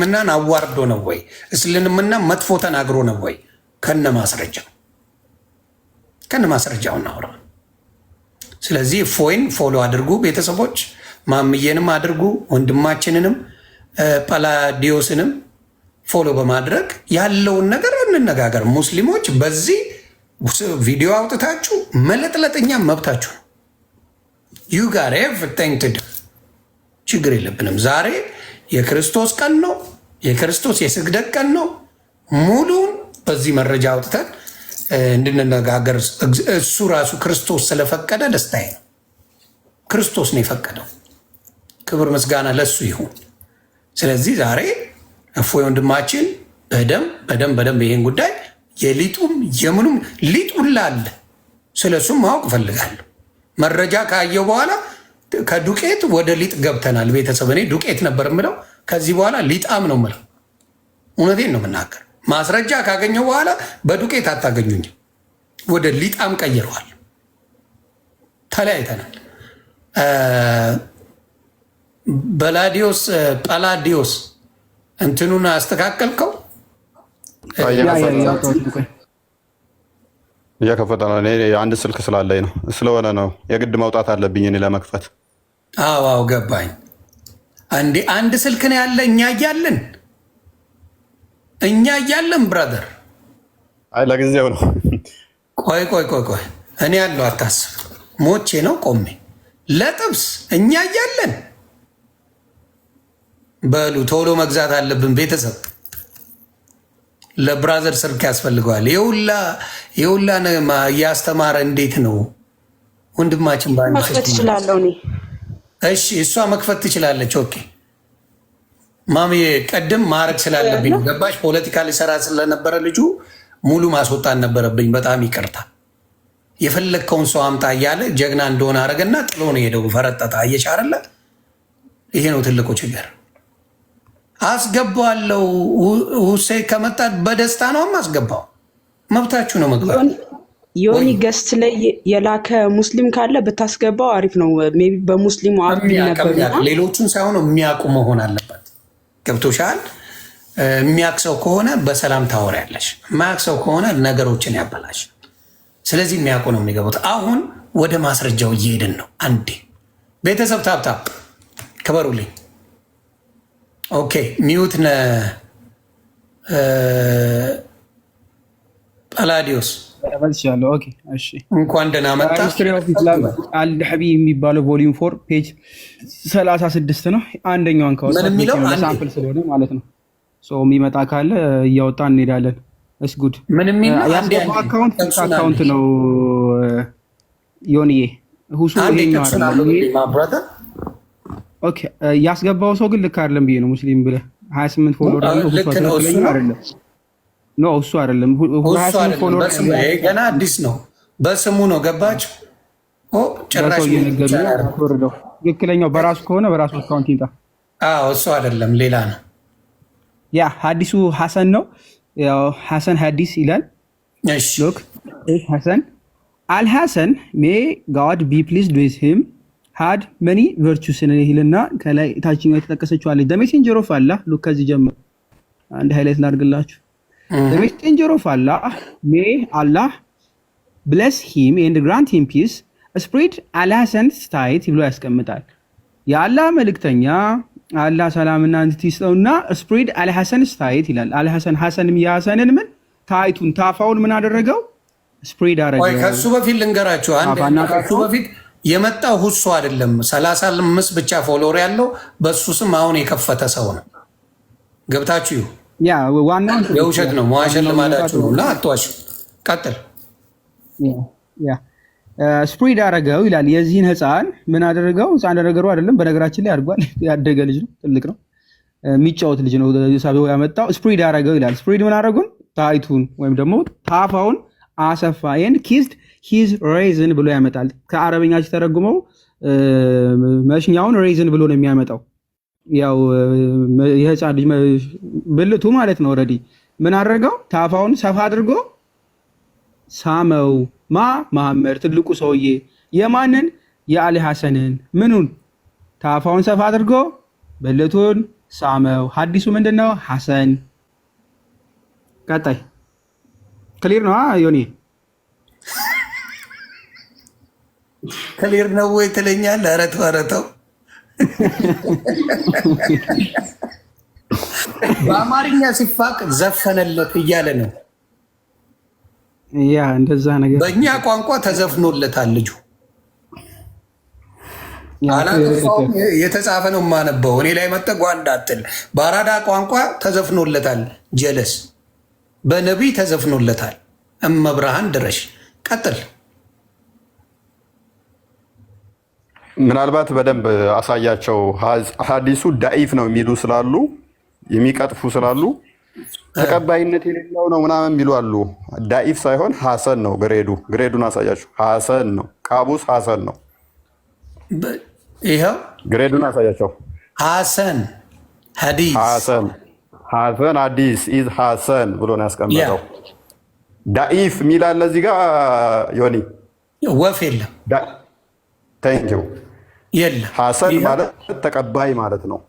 ምናን አዋርዶ ነው ወይ? እስልምና መጥፎ ተናግሮ ነው ወይ? ከነ ማስረጃው እናውራ። ስለዚህ ፎይን ፎሎ አድርጉ ቤተሰቦች፣ ማምዬንም አድርጉ፣ ወንድማችንንም ጳላዲዮስንም ፎሎ በማድረግ ያለውን ነገር እንነጋገር። ሙስሊሞች በዚህ ቪዲዮ አውጥታችሁ መለጥለጥኛ መብታችሁ ነው። ዩ ጋር ኤቭሪቲንግ ቱ ዱ፣ ችግር የለብንም። ዛሬ የክርስቶስ ቀን ነው። የክርስቶስ የስግደት ቀን ነው። ሙሉን በዚህ መረጃ አውጥተን እንድንነጋገር እሱ ራሱ ክርስቶስ ስለፈቀደ ደስታዬ ነው። ክርስቶስ ነው የፈቀደው። ክብር ምስጋና ለሱ ይሁን። ስለዚህ ዛሬ እፎይ ወንድማችን በደንብ ይሄን ጉዳይ የሊጡም የምኑም ሊጡን ላለ ስለሱም ማወቅ እፈልጋለሁ። መረጃ ካየው በኋላ ከዱቄት ወደ ሊጥ ገብተናል። ቤተሰብ እኔ ዱቄት ነበር የምለው፣ ከዚህ በኋላ ሊጣም ነው የምለው። እውነቴን ነው የምናገር። ማስረጃ ካገኘው በኋላ በዱቄት አታገኙኝም፣ ወደ ሊጣም ቀይረዋል። ተለያይተናል። ጳላዲዮስ እንትኑን አስተካከልከው? እየከፈተ ነው። እኔ አንድ ስልክ ስላለኝ ነው ስለሆነ ነው የግድ መውጣት አለብኝ እኔ ለመክፈት። አዎ ገባኝ። አንድ ስልክ ነው ያለ እኛ እያለን ብራዘር። አይ ለጊዜው ነው። ቆይ እኔ ያለው አታስብ። ሞቼ ነው ቆሜ ለጥብስ እኛ እያለን በሉ ቶሎ መግዛት አለብን ቤተሰብ። ለብራዘር ስልክ ያስፈልገዋል። የሁላ እያስተማረ እንዴት ነው ወንድማችን? መክፈት ትችላለሁ እኔ። እሺ እሷ መክፈት ትችላለች። ኦኬ ማሚ፣ ቀድም ማድረግ ስላለብኝ ገባሽ። ፖለቲካ ሊሰራ ስለነበረ ልጁ ሙሉ ማስወጣት ነበረብኝ። በጣም ይቅርታ። የፈለግከውን ሰው አምጣ እያለ ጀግና እንደሆነ አረገና ጥሎ ነው ሄደው። ፈረጠጣ እየቻረለ። ይሄ ነው ትልቁ ችግር። አስገባዋለሁ። ሁሴን ከመጣ በደስታ ነው አስገባው። መብታችሁ ነው መግባት። ዮኒ ገስት ላይ የላከ ሙስሊም ካለ ብታስገባው አሪፍ ነው። ሜይ ቢ በሙስሊሙ ሌሎቹን ሳይሆን የሚያውቁ መሆን አለበት። ገብቶሻል? የሚያውቅ ሰው ከሆነ በሰላም ታወሪያለሽ። የማያውቅ ሰው ከሆነ ነገሮችን ያበላሽ። ስለዚህ የሚያውቁ ነው የሚገቡት። አሁን ወደ ማስረጃው እየሄድን ነው። አንዴ ቤተሰብ ታብታብ ክበሩልኝ። ኦኬ ሚዩት ነ ጳላዲዮስ እንኳን ደህና መጣ። አልሐቢ የሚባለው ቮሊዩም 4 ፔጅ 36 ነው። አንደኛውን ሳምፕል ስለሆነ ማለት ነው። የሚመጣ ካለ እያወጣን እንሄዳለን። እስ ጉድ አካውንት ነው ዮኒዬ ሁሱ ያስገባው ሰው ግን ልክ አይደለም ብዬ ነው። ሙስሊም ብለህ 28 ፎሎወር አለው እሱ አይደለም። 28 ፎሎወር ገና አዲስ ነው፣ በስሙ ነው። ገባችሁ? ጭራሽ ትክክለኛው በራሱ ከሆነ በራሱ አካውንት ይምጣ። እሱ አይደለም ሌላ ነው። ያ ሀዲሱ ሐሰን ነው። ያው ሐሰን ሀዲስ ይላል። እሺ ሎክ ሐሰን አልሐሰን ሜይ ጋድ ቢ ፕሊዝድ ዊዝ ሂም had many virtues ይልና ከላይ ታችኛው የተጠቀሰችው አለ። the messenger of Allah ሉክ ከዚህ ጀምሮ አንድ ሃይላይት ላድርግላችሁ። the messenger of Allah may Allah bless him and grant him peace spread Allah's state ብሎ ያስቀምጣል። የአላህ መልእክተኛ አላህ ሰላምና እንት ይስጠውና spread Allah's state ይላል። ሐሰንም የሐሰንን ምን ታይቱን ታፋውን ምን አደረገው? spread አደረገው። ወይ ከሱ በፊት ልንገራችሁ ከሱ በፊት የመጣው ሁሱ አይደለም። 35 ብቻ ፎሎወር ያለው በሱ ስም አሁን የከፈተ ሰው ነው። ገብታችሁ ያ ዋናው የውሸት ነው። መዋሸት ልማዳችሁ ነውና አትዋሹ። ቀጥል። ያ ስፕሪድ አደረገው ይላል። የዚህን ህፃን ምን አደረገው? ህፃን አደረገው አይደለም፣ በነገራችን ላይ አድጓል። ያደገ ልጅ ነው፣ ትልቅ ነው፣ የሚጫወት ልጅ ነው። ሳቢው ያመጣው ስፕሪድ አደረገው ይላል። ስፕሪድ ምን አደረጉን? ታይቱን ወይም ደግሞ ታፋውን አሰፋ ኤንድ ኪስድ ሂዝ ሬዝን ብሎ ያመጣል። ከአረበኛ ሲተረጉመው መሽኛውን ሬዝን ብሎ ነው የሚያመጣው። ያው የህፃን ልጅ ብልቱ ማለት ነው። ኦልሬዲ ምን አደረገው? ታፋውን ሰፋ አድርጎ ሳመው። መሐመድ ትልቁ ሰውዬ የማንን? የአሊ ሐሰንን። ምኑን? ታፋውን ሰፋ አድርጎ ብልቱን ሳመው። ሀዲሱ ምንድን ነው? ሐሰን። ቀጣይ ክሊር ነው ዮኒ? ክሊር ነው ወይ ትለኛለህ? ኧረ ተው ኧረ ተው። በአማርኛ ሲፋቅ ዘፈነለት እያለ ነው። ያ እንደዛ ነገር በእኛ ቋንቋ ተዘፍኖለታል ልጁ። አላጠፋውም፣ የተጻፈ ነው የማነበው። እኔ ላይ መጠ ጓንዳ አትል። በአራዳ ቋንቋ ተዘፍኖለታል። ጀለስ በነቢይ ተዘፍኖለታል። እመብርሃን ድረሽ። ቀጥል። ምናልባት በደንብ አሳያቸው። ሀዲሱ ዳኢፍ ነው የሚሉ ስላሉ የሚቀጥፉ ስላሉ ተቀባይነት የሌለው ነው ምናምን የሚሉ አሉ። ዳኢፍ ሳይሆን ሐሰን ነው ግሬዱን አሳያቸው። ሐሰን ነው ቃቡስ ሐሰን ነው። ይኸው ግሬዱን አሳያቸው። ሐሰን ሐዲስ ሐሰን ሐዲስ ኢዝ ሐሰን ብሎ ነው ያስቀመጠው። ዳኢፍ የሚል አለ እዚህ ጋር ዮኒ። ወፍ የለም። ታንኪው የለም። ሐሰን ማለት ተቀባይ ማለት ነው።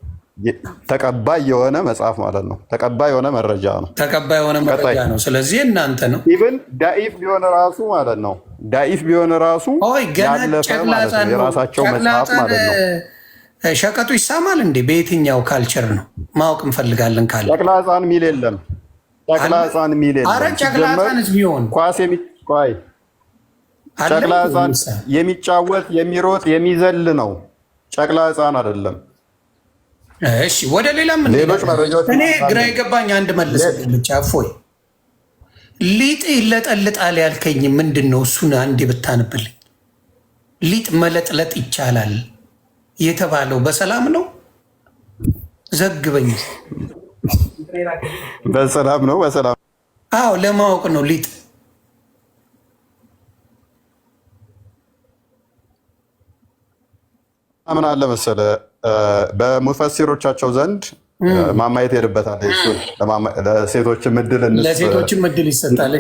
ተቀባይ የሆነ መጽሐፍ ማለት ነው። ተቀባይ የሆነ መረጃ ነው። ተቀባይ የሆነ መረጃ ነው። ስለዚህ እናንተ ነው። ኢቭን ዳኢፍ ቢሆን ራሱ ማለት ነው። ዳኢፍ ቢሆን ራሱ ያለፈ ማለት ነው። የራሳቸው መጽሐፍ ማለት ነው። ሸቀጡ ይሳማል እንዴ? በየትኛው ካልቸር ነው ማወቅ እንፈልጋለን። ካለ ጨቅላ ሕፃን ሚል የለም። ጨቅላ ሕፃን ሚል የለም። አረ ጨቅላ ሕፃንስ ቢሆን ኳስ የሚቆይ ጨቅላ ሕፃን የሚጫወት የሚሮጥ የሚዘል ነው። ጨቅላ ሕፃን አይደለም። እሺ ወደ ሌላ ምን ሌሎች መረጃዎች እኔ ግራ የገባኝ አንድ መልስ ብቻ። እፎይ ሊጥ ይለጠልጣል ያልከኝ ምንድን ነው? እሱን አንዴ ብታንብልኝ። ሊጥ መለጥለጥ ይቻላል የተባለው በሰላም ነው? ዘግበኝ። በሰላም ነው። በሰላም አዎ፣ ለማወቅ ነው። ሊጥ ምን አለ መሰለ በሙፈሲሮቻቸው ዘንድ ማማየት ሄድበታል። እሱን ለሴቶችም እድል ይሰጣል።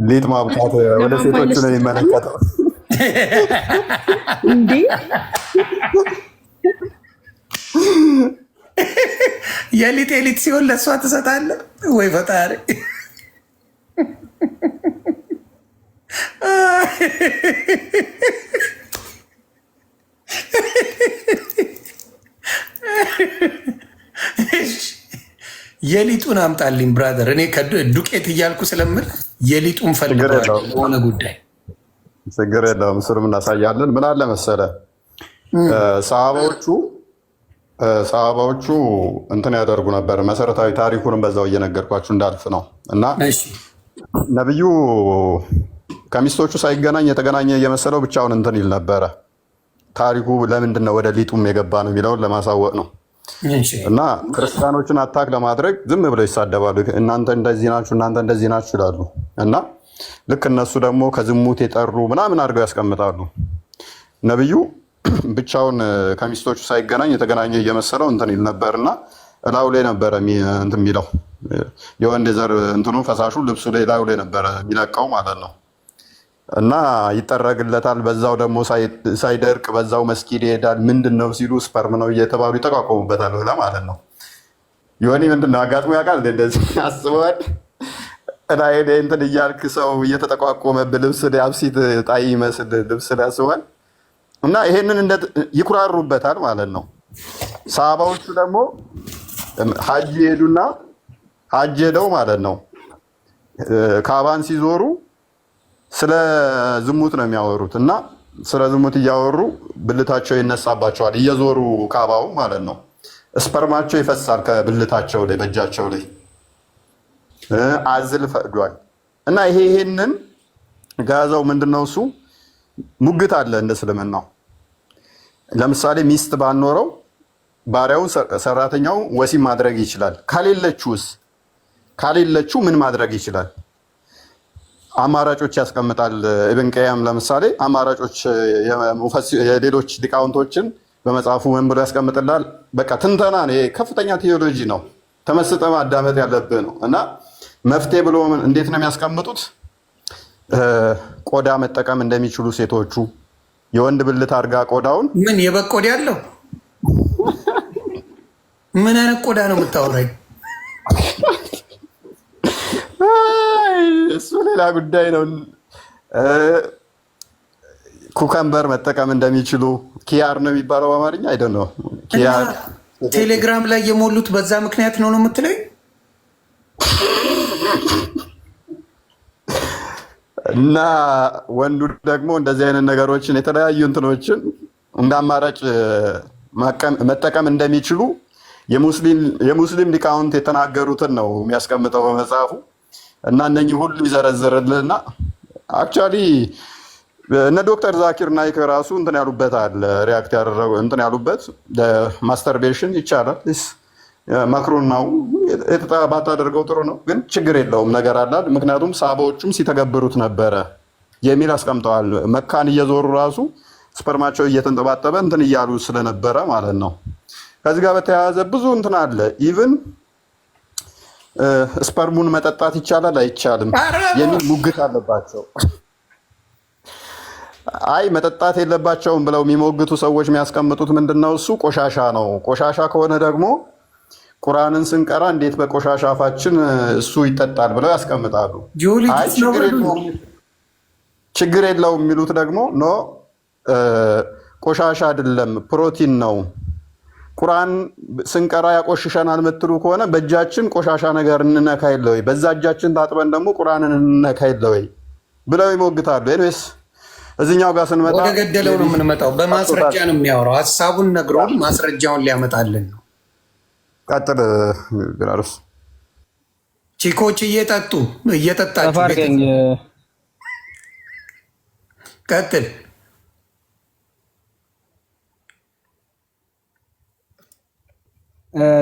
ሊጥ ማብቃት ወደ ሴቶች ነው የሚመለከተው እንዴ? የሊጥ ሲሆን ለእሷ ትሰጣለህ ወይ? ፈጣሪ የሊጡን አምጣልኝ ብራዘር። እኔ ዱቄት እያልኩ ስለምል የሊጡን ፈልገዋለሁ በሆነ ጉዳይ። ችግር የለውም። እሱንም እናሳያለን። ምን አለ መሰለ ሰሃባዎቹ እንትን ያደርጉ ነበር። መሰረታዊ ታሪኩንም በዛው እየነገርኳችሁ እንዳልፍ ነው እና ነብዩ ከሚስቶቹ ሳይገናኝ የተገናኘ እየመሰለው ብቻውን እንትን ይል ነበረ። ታሪኩ ለምንድን ነው ወደ ሊጡም የገባ ነው የሚለውን ለማሳወቅ ነው። እና ክርስቲያኖችን አታክ ለማድረግ ዝም ብለው ይሳደባሉ። እናንተ እንደዚህ ናችሁ፣ እናንተ እንደዚህ ናችሁ ይላሉ። እና ልክ እነሱ ደግሞ ከዝሙት የጠሩ ምናምን አድርገው ያስቀምጣሉ። ነብዩ ብቻውን ከሚስቶቹ ሳይገናኝ የተገናኘ እየመሰለው እንትን ይል ነበር እና እላዩ ላይ ነበረ እንትን የሚለው የወንድ ዘር እንትኑ ፈሳሹ ልብሱ ላይ እላዩ ላይ ነበረ የሚለቀው ማለት ነው። እና ይጠረግለታል። በዛው ደግሞ ሳይደርቅ በዛው መስጊድ ይሄዳል። ምንድን ነው ሲሉ ስፐርም ነው እየተባሉ ይጠቋቆሙበታል ማለት ነው። ዮኒ ምንድን ነው አጋጥሞ ያውቃል? እንደዚህ አስበዋል? ላይ እንትን እያልክ ሰው እየተጠቋቆመብህ ልብስ አብሲት ጣይ ይመስል ልብስ ላይ ያስባል። እና ይሄንን ይኩራሩበታል ማለት ነው። ሰሃባዎቹ ደግሞ ሀጅ ሄዱና ሀጅ ሄደው ማለት ነው ካባን ሲዞሩ ስለ ዝሙት ነው የሚያወሩት። እና ስለ ዝሙት እያወሩ ብልታቸው ይነሳባቸዋል እየዞሩ ካባው ማለት ነው። ስፐርማቸው ይፈሳል ከብልታቸው ላይ በእጃቸው ላይ አዝል ፈቅዷል። እና ይሄንን ጋዛው ምንድነው እሱ ሙግት አለ እንደ እስልምናው። ለምሳሌ ሚስት ባኖረው ባሪያው ሰራተኛው ወሲብ ማድረግ ይችላል። ካሌለችው ምን ማድረግ ይችላል? አማራጮች ያስቀምጣል። ኢብን ቀያም ለምሳሌ አማራጮች የሌሎች ሊቃውንቶችን በመጽሐፉ ምን ብሎ ያስቀምጥላል? በቃ ትንተና ነው። ከፍተኛ ቴዎሎጂ ነው። ተመስጠ ማዳመጥ ያለብህ ነው። እና መፍትሄ ብሎ እንዴት ነው የሚያስቀምጡት? ቆዳ መጠቀም እንደሚችሉ ሴቶቹ የወንድ ብልት አድርጋ ቆዳውን ምን የበግ ቆዳ ያለው ምን አይነት ቆዳ ነው የምታወራኝ? እሱ ሌላ ጉዳይ ነው። ኩከምበር መጠቀም እንደሚችሉ ኪያር ነው የሚባለው በአማርኛ አይደል ነው። ኪያር ቴሌግራም ላይ የሞሉት በዛ ምክንያት ነው የምትለኝ? እና ወንዱ ደግሞ እንደዚህ አይነት ነገሮችን የተለያዩ እንትኖችን እንደ አማራጭ መጠቀም እንደሚችሉ የሙስሊም ሊቃውንት የተናገሩትን ነው የሚያስቀምጠው በመጽሐፉ። እና እነኚህ ሁሉ ይዘረዝርልና አክቹዋሊ እነ ዶክተር ዛኪር ናይክ ራሱ እንትን ያሉበት አለ ሪያክት ያደረጉ እንትን ያሉበት ማስተርቤሽን ይቻላል መክሩን ነው ባታደርገው ጥሩ ነው፣ ግን ችግር የለውም ነገር አላል። ምክንያቱም ሳባዎቹም ሲተገብሩት ነበረ የሚል አስቀምጠዋል። መካን እየዞሩ ራሱ ስፐርማቸው እየተንጠባጠበ እንትን እያሉ ስለነበረ ማለት ነው። ከዚህ ጋር በተያያዘ ብዙ እንትን አለ። ኢቭን ስፐርሙን መጠጣት ይቻላል አይቻልም የሚል ሙግት አለባቸው። አይ መጠጣት የለባቸውም ብለው የሚሞግቱ ሰዎች የሚያስቀምጡት ምንድነው? እሱ ቆሻሻ ነው። ቆሻሻ ከሆነ ደግሞ ቁርአንን ስንቀራ እንዴት በቆሻሻ አፋችን እሱ ይጠጣል ብለው ያስቀምጣሉ። አይ ችግር የለውም የሚሉት ደግሞ ኖ ቆሻሻ አይደለም ፕሮቲን ነው። ቁርአን ስንቀራ ያቆሽሸናል የምትሉ ከሆነ በእጃችን ቆሻሻ ነገር እንነካ የለ ወይ? በዛ እጃችን ታጥበን ደግሞ ቁርአንን እንነካ የለ ወይ ብለው ይሞግታሉ። ኤኒዌይስ እዚህኛው ጋር ስንመጣ ወደ ገደለው ነው የምንመጣው። በማስረጃ ነው የሚያወራው። ሀሳቡን ነግሮን ማስረጃውን ሊያመጣልን ነው። ቀጥል ግራርስ። ቺኮች እየጠጣችሁ ቀጥል።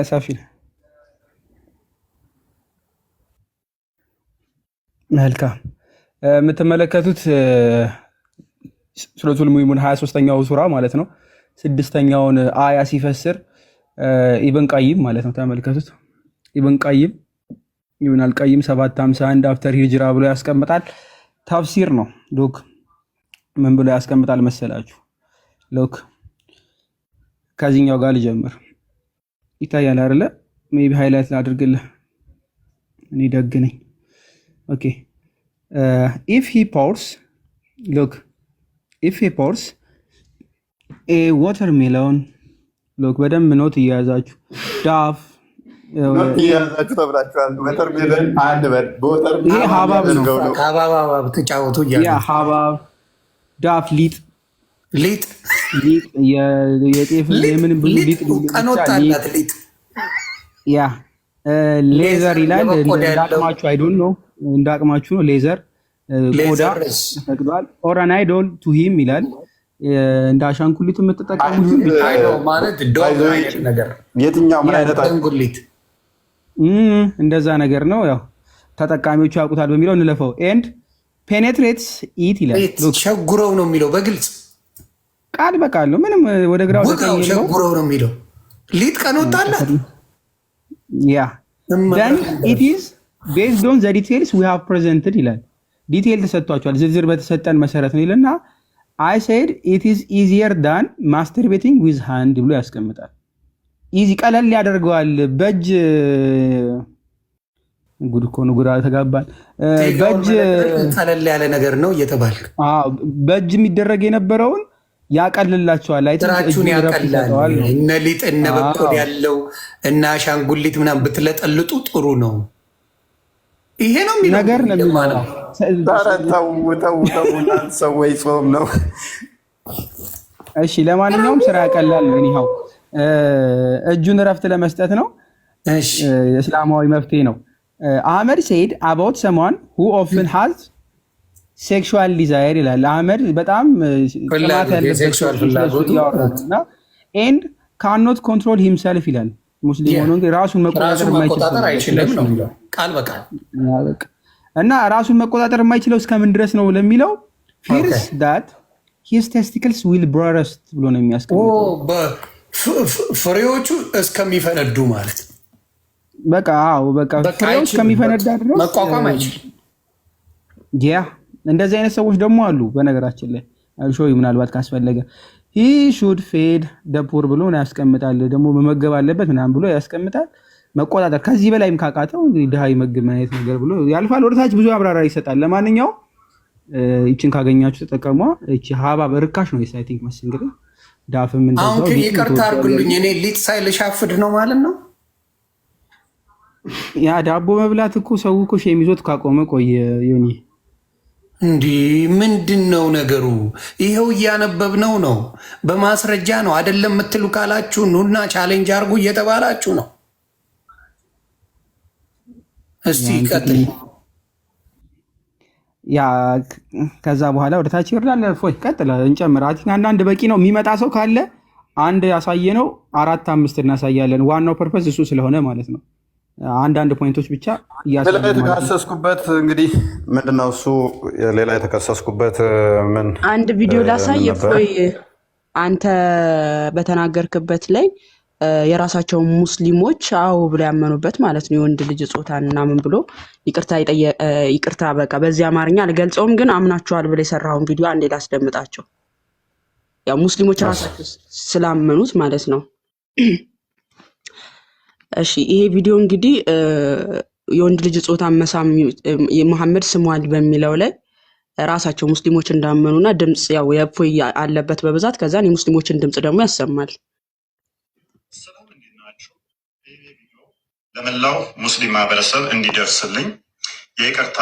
ሰፊ መልካም የምትመለከቱት ሱረቱል ሙእሚኑን 23ኛው ሱራ ማለት ነው። 6ኛውን አያ ሲፈስር ኢብን ቀይም ማለት ነው። ተመልከቱት። ኢብን ቀይም ኢብን አልቀይም 751 አፍተር ሂጅራ ብሎ ያስቀምጣል። ተፍሲር ነው። ሎክ ምን ብሎ ያስቀምጣል መሰላችሁ? ሎክ ከዚህኛው ጋር ልጀምር። ይታያል አይደለ? ሜቢ ሃይላይት ላድርግልህ። እኔ ደግ ነኝ። ኦኬ if he pours a watermelon look በደንብ ኖት እያያዛችሁ ዳፍ እያያዛችሁ ተብላችኋል። ወተርሜሎን አንድ በል በወተርሜሎን ይሄ ሀባብ ነው። ሀባብ ተጫወቱ እያሉ ያ ሀባብ ዳፍ ሊጥ የጤፍ የምን ብዙ ሊጥ ቀኖጣላት ሊጥ ያ ሌዘር ይላል። እንዳቅማችሁ አይዶን ነው እንዳቅማችሁ ነው። ሌዘር ቆዳ ተፈቅዷል። ኦራን አይዶል ቱ ሂም ይላል። እንደ አሻንጉሊት የምትጠቀሙት ማለት ነገር የትኛው ምን አይነት አሻንጉሊት እንደዛ ነገር ነው። ያው ተጠቃሚዎቹ ያውቁታል በሚለው እንለፈው። ኤንድ ፔኔትሬትስ ኢት ይላል። ሸጉረው ነው የሚለው በግልጽ ቃል በቃል ነው። ምንም ወደ ግራ ወደ ቀኝ ነው። ሸጉረው ነው የሚለው ሊጥ ቀኖጣላት ያ then it is based on the details we have presented ይላል። ዲቴል ተሰጥቷቸዋል። ዝርዝር በተሰጠን መሰረት ነው ይልና I said it is easier than masturbating with hand ብሎ ያስቀምጣል። ኢዚ ቀለል ያደርገዋል። በእጅ ጉድ እኮ ነው፣ ጉራ ተጋባል። በእጅ ቀለል ያለ ነገር ነው እየተባልክ በእጅ የሚደረግ የነበረውን ያቀልላቸዋል። አይታችሁን ያቀላል። እነ ሊጥ እነ በቆድ ያለው እና አሻንጉሊት ምናምን ብትለጠልጡ ጥሩ ነው። ይሄ ነው የሚለው ነገር ነው ማለት ሰው ወይ ጾም ነው። እሺ ለማንኛውም ስራ ያቀላል ነው። እኒሃው እጁን እረፍት ለመስጠት ነው። እሺ እስላማዊ መፍትሄ ነው። አህመድ said about someone who often has ሴክሹዋል ዲዛየር ይላል። አህመድ በጣም ጥማት ያለበት እና ኤንድ ካኖት ኮንትሮል ሂምሰልፍ ይላል። ሙስሊም ሆኖ ራሱን መቆጣጠር አይችልም ነው ቃል በቃል እና ራሱን መቆጣጠር የማይችለው እስከምን ድረስ ነው ለሚለው ፊርስ ዳት ሂስ ቴስቲክልስ ዊል ብረስት ብሎ ነው የሚያስቀምጠው። ፍሬዎቹ እስከሚፈነዱ ማለት በቃ ፍሬው እስከሚፈነዳ ድረስ መቋቋም አይችልም። ያ እንደዚህ አይነት ሰዎች ደግሞ አሉ። በነገራችን ላይ ሾይ ምናልባት ካስፈለገ ሂ ሹድ ፌድ ደፑር ብሎ ያስቀምጣል። ደግሞ መመገብ አለበት ምናምን ብሎ ያስቀምጣል። መቆጣጠር ከዚህ በላይም ካቃተው እንግዲህ ድሃ ይመግብ አይነት ነገር ብሎ ያልፋል። ወደታች ብዙ አብራራ ይሰጣል። ለማንኛውም ይችን ካገኛችሁ ተጠቀሟ። እቺ ሀባብ ርካሽ ነው አይ ቲንክ መስ እንግዲህ ዳፍም እንደዛው። አሁን ይቅርታ አድርጉልኝ እኔ ሊጥ ሳይልሻፍድ ነው ማለት ነው። ያ ዳቦ መብላት እኮ ሰው እኮ ሼም ይዞት ካቆመ ቆየ። ዮኒ እንዲህ ምንድን ነው ነገሩ? ይኸው እያነበብነው ነው፣ በማስረጃ ነው አይደለም የምትሉ ካላችሁ ኑና ቻሌንጅ አድርጉ እየተባላችሁ ነው። እስቲ ቀጥል። ያ ከዛ በኋላ ወደ ታች ይወርዳል። ፎይ ቀጥል እንጨምር። አንዳንድ በቂ ነው። የሚመጣ ሰው ካለ አንድ ያሳየ ነው 4 5 እናሳያለን። ዋናው ፐርፐስ እሱ ስለሆነ ማለት ነው። አንዳንድ ፖይንቶች ብቻ ሌላ የተከሰስኩበት እንግዲህ ምንድነው እሱ ሌላ የተከሰስኩበት ምን አንድ ቪዲዮ ላሳይ። ፎይ አንተ በተናገርክበት ላይ የራሳቸው ሙስሊሞች አው ብለው ያመኑበት ማለት ነው የወንድ ልጅ ጾታን እና ምን ብሎ ይቅርታ በቃ በዚህ አማርኛ አልገልጸውም፣ ግን አምናቸዋል ብለው የሰራውን ቪዲዮ አንዴ ላስደምጣቸው። ያው ሙስሊሞች ራሳቸው ስላመኑት ማለት ነው። እሺ ይሄ ቪዲዮ እንግዲህ የወንድ ልጅ ጾታን መሳም መሐመድ ስሟል በሚለው ላይ ራሳቸው ሙስሊሞች እንዳመኑና ድምጽ ያው የፎይ አለበት በብዛት ከዛን የሙስሊሞችን ድምጽ ደግሞ ያሰማል። ሰላም እንዴት ናችሁ? ይሄ ቪዲዮ ለመላው ሙስሊም ማህበረሰብ እንዲደርስልኝ የይቅርታ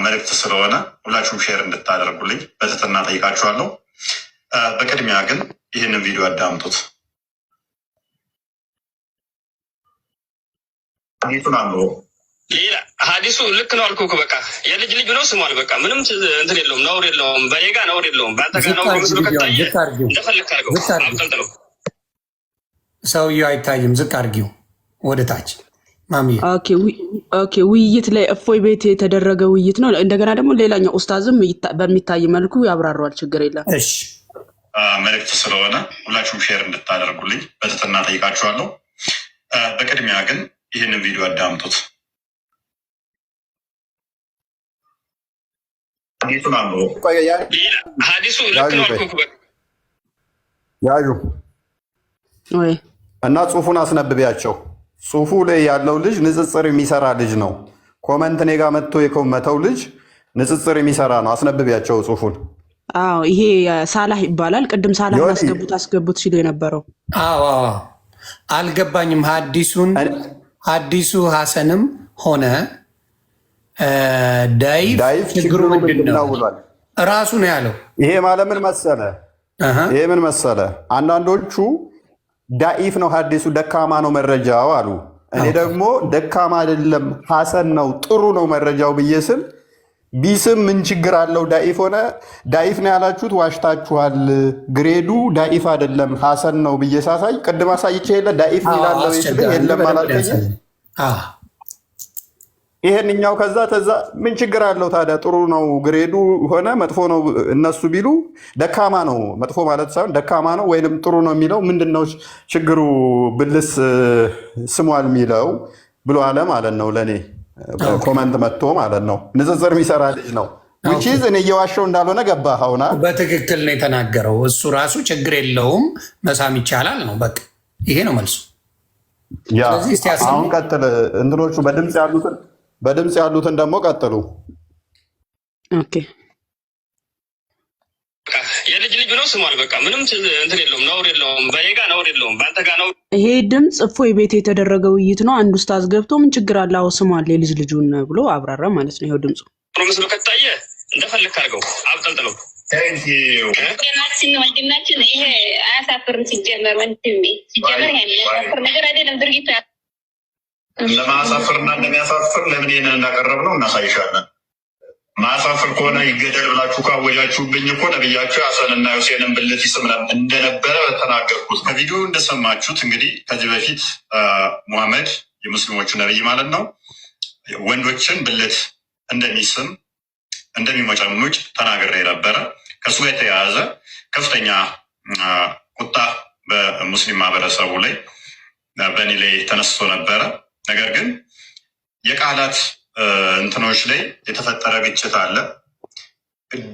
መልእክት ስለሆነ ሁላችሁም ሼር እንድታደርጉልኝ በትህትና ጠይቃችኋለሁ። በቅድሚያ ግን ይህንን ቪዲዮ አዳምጡት። ሀዲሱን አንብቦ ሌላ ሀዲሱ ልክ ነው አልኩህ። በቃ የልጅ ልጅ ነው ስሟል። በቃ ምንም እንትን የለውም፣ ነውር የለውም። በኔ ጋ ነውር የለውም። በአንተ ጋ ነውር መስሎ ከታየ እንደፈለክ አድርገው፣ አብጠልጥለው። ሰውየው አይታይም፣ ዝቅ አድርጊው ወደ ታች ማሚ። ኦኬ ውይይት ላይ እፎይ ቤት የተደረገ ውይይት ነው። እንደገና ደግሞ ሌላኛው ኡስታዝም በሚታይ መልኩ ያብራራዋል። ችግር የለም። እሺ መልእክት ስለሆነ ሁላችሁም ሼር እንድታደርጉልኝ በትህትና ጠይቃችኋለሁ። በቅድሚያ ግን ይህንን ቪዲዮ አዳምጡት። ሀዲሱን አንብቦ ሀዲሱ ልክ ነው አልኩህ። ያዩ ወይ እና ጽሁፉን አስነብቢያቸው። ጽሁፉ ላይ ያለው ልጅ ንጽጽር የሚሰራ ልጅ ነው። ኮመንት እኔ ጋር መጥቶ የኮመተው ልጅ ንጽጽር የሚሰራ ነው። አስነብቢያቸው ጽሁፉን። አዎ ይሄ ሳላህ ይባላል። ቅድም ሳላህ አስገቡት ሲሉ የነበረው አዎ አልገባኝም። ሀዲሱ ሐሰንም ሆነ ዳይፍ ችግሩ ምንድን ነው ራሱ ነው ያለው። ይሄ ማለት ምን መሰለ? ይሄ ምን መሰለ? አንዳንዶቹ ዳኢፍ ነው ሀዲሱ ደካማ ነው መረጃው አሉ። እኔ ደግሞ ደካማ አይደለም ሐሰን ነው ጥሩ ነው መረጃው ብዬ ስል ቢስም ምን ችግር አለው? ዳኢፍ ሆነ ዳኢፍ ነው ያላችሁት ዋሽታችኋል። ግሬዱ ዳኢፍ አይደለም ሐሰን ነው ብዬ ሳሳይ ቅድም አሳይቼ የለ ዳኢፍ ይላለው የለም አላልከኝ? ይሄንኛው ከዛ ተዛ ምን ችግር አለው ታዲያ? ጥሩ ነው ግሬዱ ሆነ መጥፎ ነው እነሱ ቢሉ ደካማ ነው መጥፎ ማለት ሳይሆን ደካማ ነው ወይንም ጥሩ ነው የሚለው ምንድነው ችግሩ? ብልስ ስሟል የሚለው ብሎ አለ ማለት ነው። ለእኔ ኮመንት መጥቶ ማለት ነው። ንጽጽር የሚሰራ ልጅ ነው። ዊችዝ እኔ እየዋሸው እንዳልሆነ ገባህ? አሁን በትክክል ነው የተናገረው እሱ ራሱ። ችግር የለውም መሳም ይቻላል ነው በቃ ይሄ ነው መልሱ። አሁን ቀጥል። እንትኖቹ በድምፅ ያሉትን ደግሞ ቀጥሉ። ኦኬ የልጅ ልጅ ነው ስሟል። በቃ ምንም እንትን የለውም፣ ነውር የለውም። በኔ ጋ ነውር የለውም፣ በአንተ ጋ ነውር። ይሄ ድምፅ እፎይ ቤት የተደረገ ውይይት ነው። አንድ ኡስታዝ ገብቶ ምን ችግር አለ አዎ ስሟል የልጅ ልጁን ብሎ አብራራ ማለት ነው። ይሄው ድምፁ ጥሩ መስሎ ከታየ እንደፈለክ አድርገው፣ አብጠልጥለው። ወንድማችን ይሄ አያሳፍርም። ሲጀመር ወንድሜ ሲጀመር ይሄ የሚያሳፍር ነገር አይደለም ድርጊቱ። ለማሳፈርና እንደሚያሳፍር ለምን ይህንን እንዳቀረብ ነው እናሳይሻለን። ማሳፍር ከሆነ ይገደል ብላችሁ ካወጃችሁብኝ እኮ ነብያቸው ሐሰንና ሁሴንን ብልት ይስም እንደነበረ በተናገርኩት ከቪዲዮ እንደሰማችሁት እንግዲህ ከዚህ በፊት ሙሐመድ የሙስሊሞቹ ነብይ ማለት ነው ወንዶችን ብልት እንደሚስም እንደሚሞጨሙጭ ተናግሬ ነበረ። ከእሱ ጋር የተያያዘ ከፍተኛ ቁጣ በሙስሊም ማህበረሰቡ ላይ በእኔ ላይ ተነስቶ ነበረ። ነገር ግን የቃላት እንትኖች ላይ የተፈጠረ ግጭት አለ።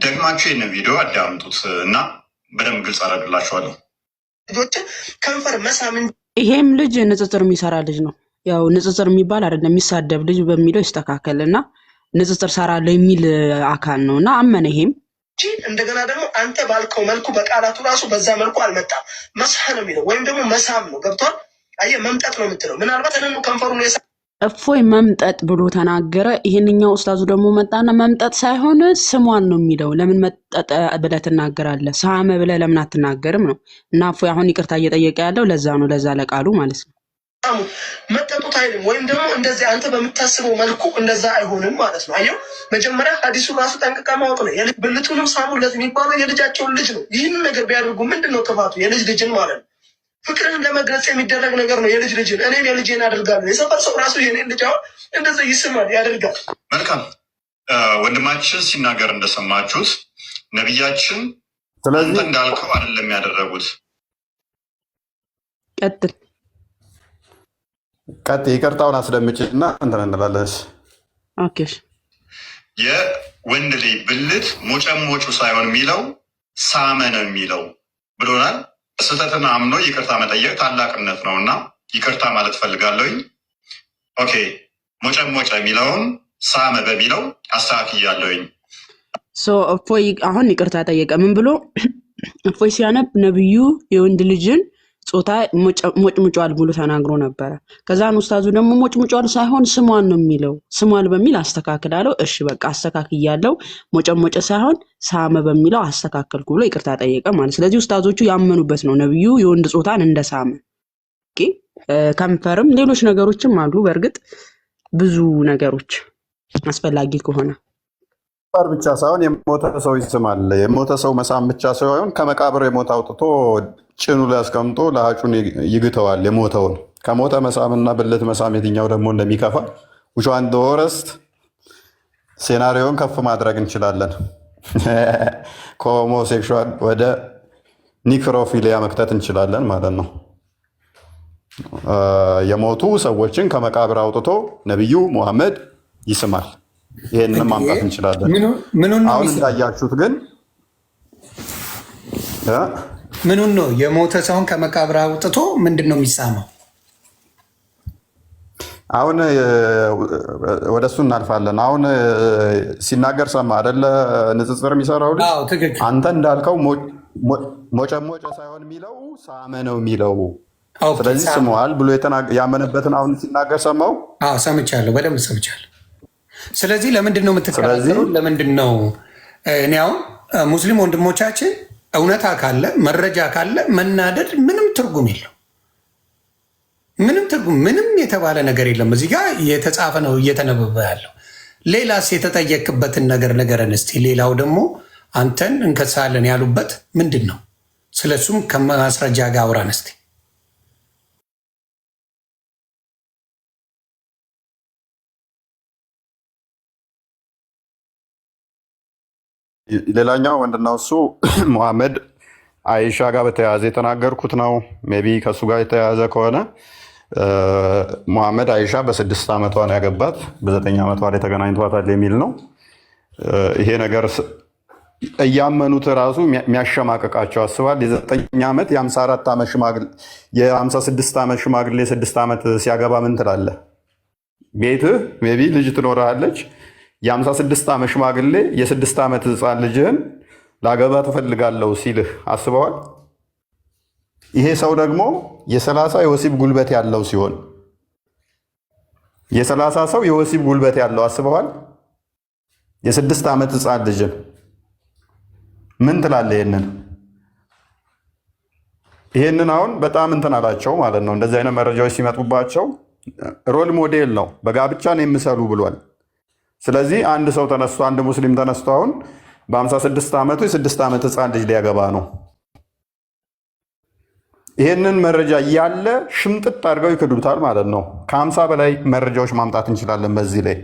ደግማችሁ ይህንን ቪዲዮ አዳምጡት እና በደንብ ግልጽ አደርግላችኋለሁ። ልጆች ከንፈር መሳምን ይሄም ልጅ ንጽጽር የሚሰራ ልጅ ነው። ያው ንጽጽር የሚባል አይደለም የሚሳደብ ልጅ በሚለው ይስተካከልና ንጽጽር ሰራለሁ የሚል አካል ነውና አመነ። ይሄም እንደገና ደግሞ አንተ ባልከው መልኩ በቃላቱ ራሱ በዛ መልኩ አልመጣም። መስሐ ነው የሚለው ወይም ደግሞ መሳም ነው። ገብቷል? አየህ መምጠጥ ነው የምትለው። ምናልባት ደግሞ ከንፈሩን እፎይ መምጠጥ ብሎ ተናገረ። ይሄንኛው ኡስታዙ ደግሞ መጣና መምጠጥ ሳይሆን ስሟን ነው የሚለው። ለምን መጠጠ ብለህ ትናገራለህ? ሳመ ብለህ ለምን አትናገርም ነው። እና እፎይ አሁን ይቅርታ እየጠየቀ ያለው ለዛ ነው፣ ለዛ ለቃሉ ማለት ነው። መጠጡት አይልም ወይም ደግሞ እንደዚህ አንተ በምታስበው መልኩ እንደዛ አይሆንም ማለት ነው። አየው መጀመሪያ ሀዲሱ ራሱ ጠንቅቃ ማወቅ ነው። የልጅ ብልቱንም ሳሙለት የሚባለው የልጃቸውን ልጅ ነው። ይህንን ነገር ቢያደርጉ ምንድን ነው ጥፋቱ? የልጅ ልጅን ማለት ነው። ፍቅርን ለመግለጽ የሚደረግ ነገር ነው። የልጅ ልጅን እኔም የልጄን አደርጋለሁ። የሰፈር ሰው ራሱ የኔን ልጅ አሁን እንደዛ ይስማል ያደርጋል። መልካም ወንድማችን ሲናገር እንደሰማችሁት ነቢያችን አንተ እንዳልከው አይደለም ያደረጉት። ቀጥ ይቅርታውን አስደምጭና እንትን እንላለሽ። ኦኬ የወንድ ልጅ ብልት ሞጨሞጩ ሳይሆን የሚለው ሳመ ነው የሚለው ብሎናል። ስህተትን አምኖ ይቅርታ መጠየቅ ታላቅነት ነው እና ይቅርታ ማለት ፈልጋለሁኝ። ኦኬ ሞጨሞጨ የሚለውን ሳመ በሚለው አስተካክያለሁኝ። እፎይ አሁን ይቅርታ ጠየቀ። ምን ብሎ እፎይ ሲያነብ ነብዩ የወንድ ልጅን ጾታ ሞጭሙጫል ብሎ ተናግሮ ነበረ። ከዛን ኡስታዙ ደግሞ ሞጭሙጫል ሳይሆን ስሟን ነው የሚለው። ስሟል በሚል አስተካክላለሁ። እሺ በቃ አስተካክያለሁ፣ ሞጨሞጨ ሳይሆን ሳመ በሚለው አስተካከልኩ ብሎ ይቅርታ ጠየቀ ማለት። ስለዚህ ኡስታዞቹ ያመኑበት ነው ነብዩ የወንድ ጾታን እንደሳመ። ኦኬ ከንፈርም ሌሎች ነገሮችም አሉ። በእርግጥ ብዙ ነገሮች አስፈላጊ ከሆነ ብቻ ሳይሆን የሞተ ሰው ይስማል። የሞተ ሰው መሳም ብቻ ሳይሆን ከመቃብር የሞተ አውጥቶ ጭኑ ላይ አስቀምጦ ለሀጩን ይግተዋል የሞተውን። ከሞተ መሳምና ብልት መሳም የትኛው ደግሞ እንደሚከፋ ውሻን ደወረስት ሴናሪዮን ከፍ ማድረግ እንችላለን። ከሆሞሴክሹዋል ወደ ኒክሮፊሊያ መክተት እንችላለን ማለት ነው። የሞቱ ሰዎችን ከመቃብር አውጥቶ ነቢዩ ሙሐመድ ይስማል። ይሄንን ማምጣት እንችላለን። አሁን እንዳያችሁት ግን ምኑን ነው የሞተ ሰውን ከመቃብር አውጥቶ ምንድን ነው የሚሳመው? አሁን ወደ እሱ እናልፋለን። አሁን ሲናገር ሰማ አይደለ? ንጽጽር የሚሰራው ልጅ አንተ እንዳልከው ሞጨሞጨ ሳይሆን የሚለው ሳመ ነው የሚለው። ስለዚህ ስመዋል ብሎ ያመነበትን አሁን ሲናገር ሰማው። ሰምቻለሁ፣ በደንብ ሰምቻለሁ። ስለዚህ ለምንድን ነው የምትከራከሩ? ለምንድን ነው እኔ አሁን ሙስሊም ወንድሞቻችን እውነታ ካለ መረጃ ካለ መናደድ ምንም ትርጉም የለው። ምንም ትርጉም ምንም የተባለ ነገር የለም። እዚህ ጋር የተጻፈ ነው እየተነበበ ያለው። ሌላስ የተጠየቅበትን ነገር ንገረን እስቲ። ሌላው ደግሞ አንተን እንከሳለን ያሉበት ምንድን ነው? ስለሱም ከማስረጃ ጋር አውራን እስቲ። ሌላኛው ምንድነው? እሱ ሙሐመድ አይሻ ጋር በተያያዘ የተናገርኩት ነው። ሜይ ቢ ከእሱ ጋር የተያያዘ ከሆነ ሙሐመድ አይሻ በ6 ዓመቷ ነው ያገባት፣ በ9 ዓመቷ ላይ ተገናኝቷታል የሚል ነው። ይሄ ነገር እያመኑት ራሱ የሚያሸማቅቃቸው አስባል። የ9 ዓመት የ54 ዓመት ሽማግሌ የ56 ዓመት ሽማግሌ 6 ዓመት ሲያገባ ምን ትላለህ? ቤትህ ሜይ ቢ ልጅ ትኖራለች። የ56 ዓመት ሽማግሌ የ6 ዓመት ህፃን ልጅህን ላገባ ትፈልጋለሁ ሲልህ አስበዋል? ይሄ ሰው ደግሞ የ30 የወሲብ ጉልበት ያለው ሲሆን የ30 ሰው የወሲብ ጉልበት ያለው አስበዋል? የ6 ዓመት ህፃን ልጅን ምን ትላለህ? ይሄንን አሁን በጣም እንትን አላቸው ማለት ነው። እንደዚህ አይነት መረጃዎች ሲመጡባቸው ሮል ሞዴል ነው፣ በጋብቻ ነው የምሰሉ ብሏል። ስለዚህ አንድ ሰው ተነስቶ አንድ ሙስሊም ተነስቶ አሁን በ56 ዓመቱ የ6 ዓመት ህፃን ልጅ ሊያገባ ነው። ይህንን መረጃ እያለ ሽምጥጥ አድርገው ይክዱታል ማለት ነው። ከ50 በላይ መረጃዎች ማምጣት እንችላለን። በዚህ ላይ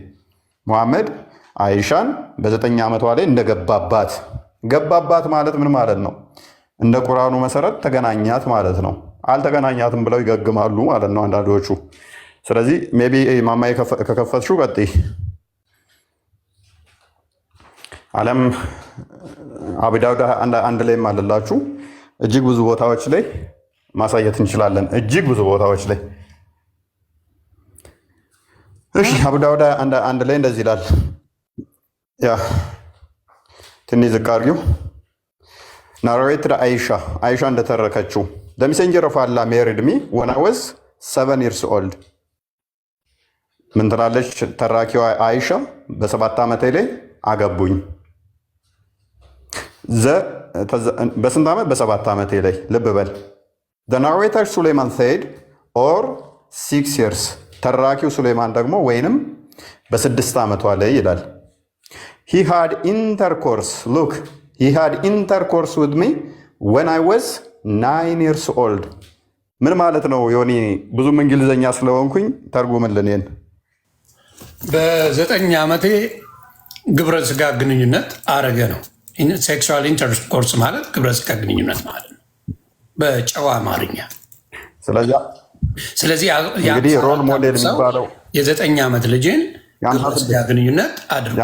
ሙሐመድ አይሻን በ9 ዓመቷ ላይ እንደገባባት ገባባት ማለት ምን ማለት ነው? እንደ ቁርአኑ መሰረት ተገናኛት ማለት ነው። አልተገናኛትም ብለው ይገግማሉ ማለት ነው አንዳንዶቹ። ስለዚህ ሜይ ቢ ማማዬ ከከፈትሽው ቀጥይ። ዓለም አቡ ዳውድ አንድ ላይም አለላችሁ። እጅግ ብዙ ቦታዎች ላይ ማሳየት እንችላለን። እጅግ ብዙ ቦታዎች ላይ እሺ። አቡ ዳውድ አንድ ላይ እንደዚህ ይላል። ያ ትንሽ ዝቅ አድርጊው። ናሬትድ አይሻ እንደተረከችው the messenger of Allah married me when I was 7 years old። ምን ትላለች ተራኪዋ አይሻ? በ7 ዓመቴ ላይ አገቡኝ። በስንት ዓመት? በ7 ዓመቴ ላይ። ልብ በል። the narrator Suleiman said or 6 years። ተራኪው ሱሌማን ደግሞ ወይንም በ6 ዓመቷ ላይ ይላል። he had intercourse with me when I was 9 years old። ምን ማለት ነው ዮኒ? ብዙም እንግሊዘኛ ስለሆንኩኝ ተርጉምልን። ይሄን በ9 ዓመቴ ግብረ ስጋ ግንኙነት አረገ ነው። ሴክሹዋል ኢንተርኮርስ ማለት ግብረ ስጋ ግንኙነት ማለት ነው በጨዋ አማርኛ። ስለዚህ እንግዲህ ሮል ሞዴል የሚባለው የ9 ዓመት ልጅን ግብረ ስጋ ግንኙነት አድርጎ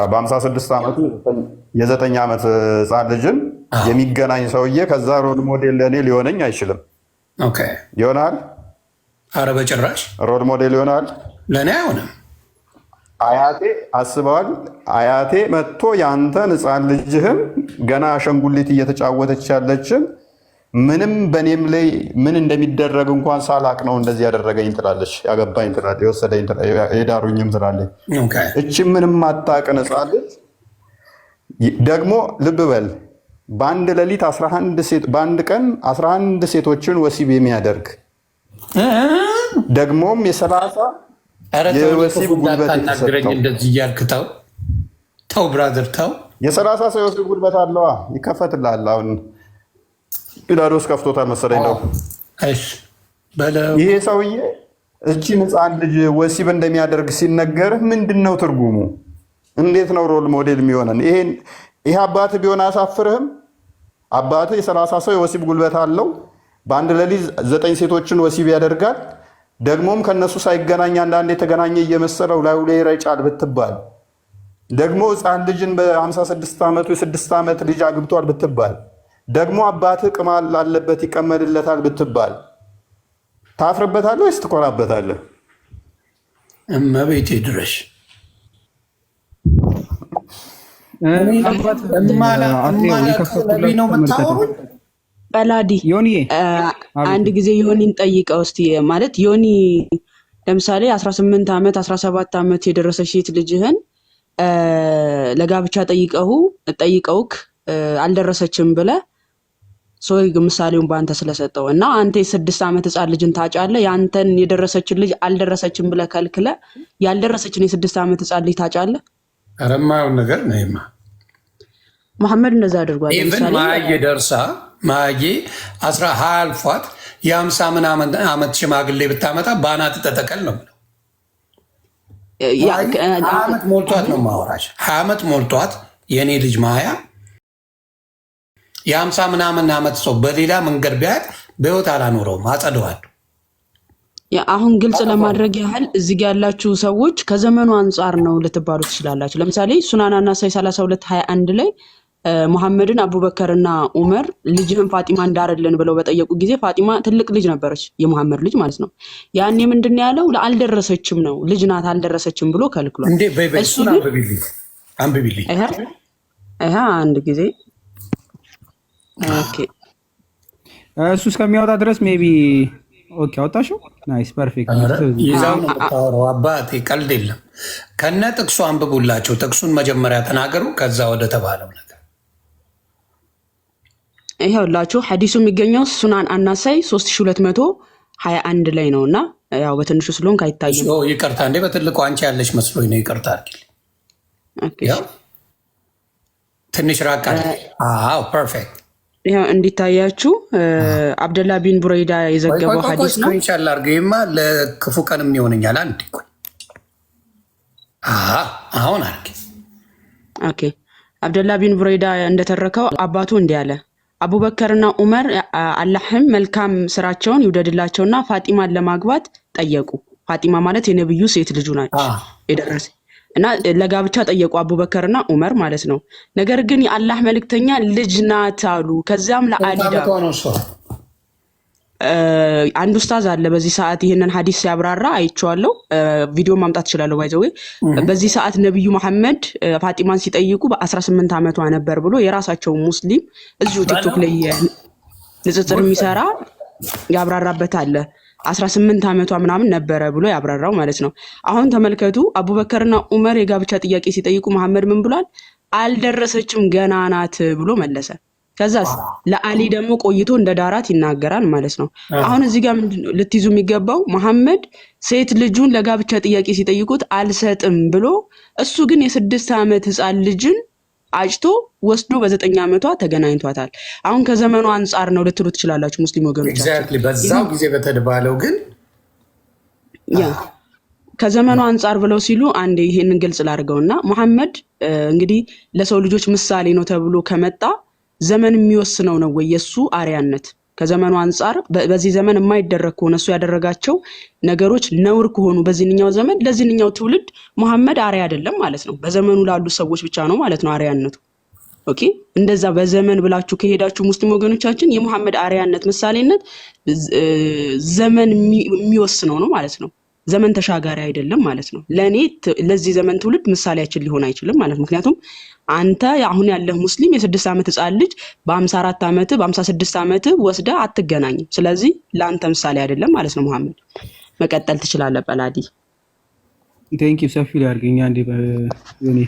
በ56 ዓመቱ የ9 ዓመት ህፃን ልጅን የሚገናኝ ሰውዬ ከዛ ሮል ሞዴል ለእኔ ሊሆነኝ አይችልም። ይሆናል? አረ በጭራሽ ሮል ሞዴል ይሆናል? ለእኔ አይሆንም። አያቴ አስበዋል። አያቴ መጥቶ የአንተን ህፃን ልጅህን ገና አሸንጉሊት እየተጫወተች ያለችን ምንም በእኔም ላይ ምን እንደሚደረግ እንኳን ሳላቅ ነው እንደዚህ ያደረገኝ ትላለች። ያገባኝ ትላለች፣ የወሰደኝ የዳሩኝም ትላለች። እቺ ምንም አታውቅን ህፃን ልጅ ደግሞ ልብ በል በአንድ ሌሊት 11 ቀን 11 ሴቶችን ወሲብ የሚያደርግ ደግሞም የ30 የወሲብ ጉልበት የተሰጠው እንደዚህ እያልክ ተው ብራዘር ተው። የ30 ሰው የወሲብ ጉልበት አለዋ። ይከፈትልሃል። አሁን ፒላዶስ ከፍቶታል መሰለኝ ነው። ይሄ ሰውዬ እቺን ህፃን ልጅ ወሲብ እንደሚያደርግ ሲነገርህ ምንድን ነው ትርጉሙ? እንዴት ነው ሮል ሞዴል የሚሆነን? ይሄ አባትህ ቢሆን አያሳፍርህም? አባትህ የ30 ሰው የወሲብ ጉልበት አለው። በአንድ ሌሊት 9 ሴቶችን ወሲብ ያደርጋል። ደግሞም ከነሱ ሳይገናኝ አንዳንድ የተገናኘ እየመሰለው ላዩ ላይ ይረጫል ብትባል፣ ደግሞ ህፃን ልጅን በ56 ዓመቱ የ6 ዓመት ልጅ አግብቷል ብትባል፣ ደግሞ አባትህ ቅማል ላለበት ይቀመድለታል ብትባል ታፍርበታለህ ወይስ ትኮራበታለህ? እመቤቴ ድረሽ በላዲ አንድ ጊዜ ዮኒን ጠይቀው እስቲ። ማለት ዮኒ ለምሳሌ 18 ዓመት 17 ዓመት የደረሰች ሴት ልጅህን ለጋብቻ ጠይቀውክ አልደረሰችም ብለህ ሰው ምሳሌውን በአንተ ስለሰጠው እና አንተ የ6 ዓመት ህፃን ልጅን ታጫለህ። ያንተን የደረሰችን ልጅ አልደረሰችም ብለህ ከልክለህ ያልደረሰችን የ6 ዓመት ህፃን ልጅ ታጫለህ። ኧረ የማይሆን ነገር ነው። መሐመድ እንደዛ አድርጓል። ለምሳሌ ማየ 20 አልፏት የ50 ምናምን ዓመት ሽማግሌ ብታመጣ በአናት ተጠቀል ነው ብለው 20 ዓመት ሞልቷት ነው ማወራሽ። 20 ዓመት ሞልቷት የእኔ ልጅ ማያ የ50 ምናምን ዓመት ሰው በሌላ መንገድ ቢያት በህይወት አላኖረውም፣ አጸደዋለሁ። አሁን ግልጽ ለማድረግ ያህል እዚህ ጋር ያላችሁ ሰዎች ከዘመኑ አንጻር ነው ልትባሉ ትችላላችሁ። ለምሳሌ ሱናን አናሳይ 32:21 ላይ መሐመድን አቡበከርና ዑመር ልጅህን ፋጢማ እንዳረልን ብለው በጠየቁ ጊዜ ፋጢማ ትልቅ ልጅ ነበረች፣ የመሐመድ ልጅ ማለት ነው። ያኔ ምንድን ያለው አልደረሰችም ነው፣ ልጅ ናት አልደረሰችም ብሎ ከልክሏል። አንብቢልኝ ይሄ አንድ ጊዜ ኦኬ፣ እሱ እስከሚያወጣ ድረስ ሜቢ ኦኬ፣ አወጣሽው። ናይስ ፐርፌክት። ይዛው ነው የምታወራው አባቴ፣ ቀልድ የለም። ከነ ጥቅሱ አንብቡላቸው። ጥቅሱን መጀመሪያ ተናገሩ፣ ከዛ ወደ ተባለው ነገር ይኸውላችሁ። ሐዲሱ የሚገኘው ሱናን አናሳይ 3221 ላይ ነው እና ያው በትንሹ ስለሆንክ አይታይም። ይቅርታ እንዴ፣ በትልቁ አንቺ ያለሽ መስሎኝ ነው። ይቅርታ አድርጊልኝ። ትንሽ ራቅ አለ። አዎ ፐርፌክት። ይኸው እንዲታያችሁ አብደላ ቢን ቡረይዳ የዘገበው ሐዲስ ነው። ኢንሻአላህ አድርገይማ ለክፉ ቀንም ይሆነኛል። አንድ ቆይ አሁን አድርጊ። ኦኬ። አብደላ ቢን ቡረይዳ እንደተረከው አባቱ እንዲህ አለ፣ አቡበከርና ዑመር አላህም መልካም ስራቸውን ይውደድላቸውና ፋጢማን ለማግባት ጠየቁ። ፋጢማ ማለት የነብዩ ሴት ልጁ ናቸው። የደረሰ እና ለጋብቻ ጠየቁ አቡበከርና ዑመር ማለት ነው። ነገር ግን የአላህ መልእክተኛ ልጅ ናት አሉ። ከዛም ለአሊ አንድ ኡስታዝ አለ በዚህ ሰዓት ይህንን ሐዲስ ሲያብራራ አይቼዋለሁ። ቪዲዮ ማምጣት እችላለሁ። ባይዘው በዚህ ሰዓት ነብዩ መሐመድ ፋጢማን ሲጠይቁ በ18 ዓመቷ ነበር ብሎ የራሳቸው ሙስሊም እዚሁ ቲክቶክ ላይ ንጽጽር የሚሰራ ያብራራበት አለ። 18 ዓመቷ ምናምን ነበረ ብሎ ያብራራው ማለት ነው። አሁን ተመልከቱ፣ አቡበከርና ዑመር የጋብቻ ጥያቄ ሲጠይቁ መሐመድ ምን ብሏል? አልደረሰችም ገና ናት ብሎ መለሰ። ከዛስ ለአሊ ደግሞ ቆይቶ እንደ ዳራት ይናገራል ማለት ነው። አሁን እዚህ ጋር ምንድነው ልትይዙ የሚገባው? መሐመድ ሴት ልጁን ለጋብቻ ጥያቄ ሲጠይቁት አልሰጥም ብሎ እሱ ግን የ6 ዓመት ህፃን ልጅን አጭቶ ወስዶ በ9 ዓመቷ ተገናኝቷታል። አሁን ከዘመኑ አንጻር ነው ልትሉ ትችላላችሁ ሙስሊም ወገኖቻችን። ኤግዛክትሊ በዛው ጊዜ በተደባለው ግን ያ ከዘመኑ አንጻር ብለው ሲሉ አንዴ ይሄንን ግልጽ ላድርገውና መሐመድ እንግዲህ ለሰው ልጆች ምሳሌ ነው ተብሎ ከመጣ ዘመን የሚወስነው ነው ወይ የሱ አርያነት? ከዘመኑ አንጻር በዚህ ዘመን የማይደረግ ከሆነ እሱ ያደረጋቸው ነገሮች ነውር ከሆኑ በዚህኛው ዘመን ለዚህኛው ትውልድ መሐመድ አርያ አይደለም ማለት ነው። በዘመኑ ላሉ ሰዎች ብቻ ነው ማለት ነው አርያነቱ። ኦኬ፣ እንደዛ በዘመን ብላችሁ ከሄዳችሁ ሙስሊም ወገኖቻችን የመሐመድ አርያነት ምሳሌነት ዘመን የሚወስነው ነው ማለት ነው። ዘመን ተሻጋሪ አይደለም ማለት ነው። ለኔ ለዚህ ዘመን ትውልድ ምሳሌያችን ሊሆን አይችልም ማለት ነው። ምክንያቱም አንተ አሁን ያለህ ሙስሊም የ6 ዓመት ህፃን ልጅ በ54 ዓመት በ56 ዓመት ወስደ አትገናኝም። ስለዚህ ለአንተ ምሳሌ አይደለም ማለት ነው። መሐመድ መቀጠል ትችላለህ። በላዲ ቴንክ ዩ ሰፊ ያርገኛ እንዴ በኔ